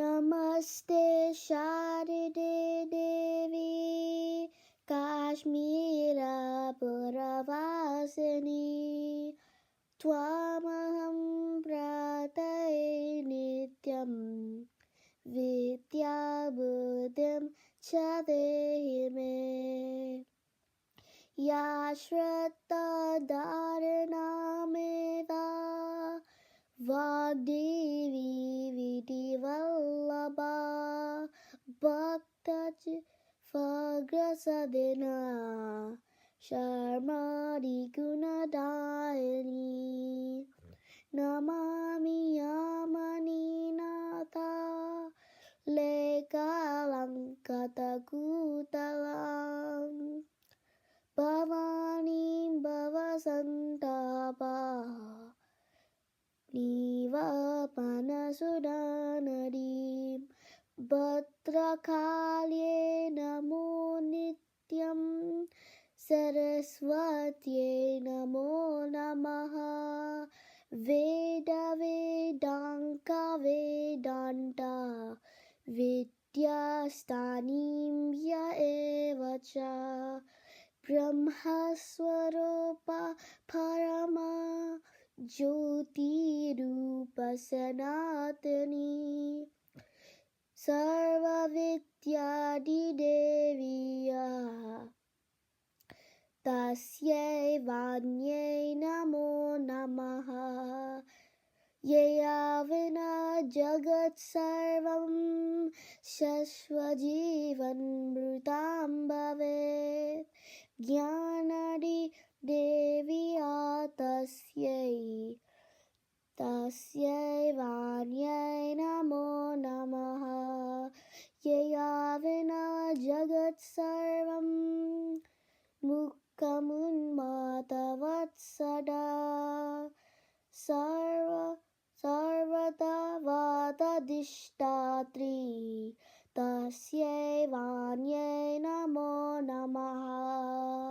नमस्ते शारदे देवी काश्मीरपुरवासिनी त्वामहं प्रार्थये नित्यं विद्याबुद्धिं च देहि मे या श्रद्धा धारणामेव वाग्देवी विधिवल्लभा भक्तचित्तग्रसदिना शर्मादि गुणदायिनी नमामि यामिनीनाथा लेकालङ्कृतकुतलां भवानीं भवसन्तापा निवापनसुधानदीं भद्रकाल्ये नमो नित्यं सरस्वत्यै नमो नमः वेदावेदाङ्गवेदान्त विद्यास्तानीं य एव च ब्रह्मस्वरूपा परमा ज्योतिरूपसनातनी सर्वविद्यादिदेवी तस्यै वाण्यै नमो नमः यया विना जगत्सर्वं शश्वजीवन्मृतं भवेत् ज्ञानादिदेव्या तस्यै वाण्यै नमो नमः यया विना जगत्सर्वं मुक्तमुन्मातवत् सदा सर्वदा वादधिष्ठात्री तस्यै वाण्यै नमो नमः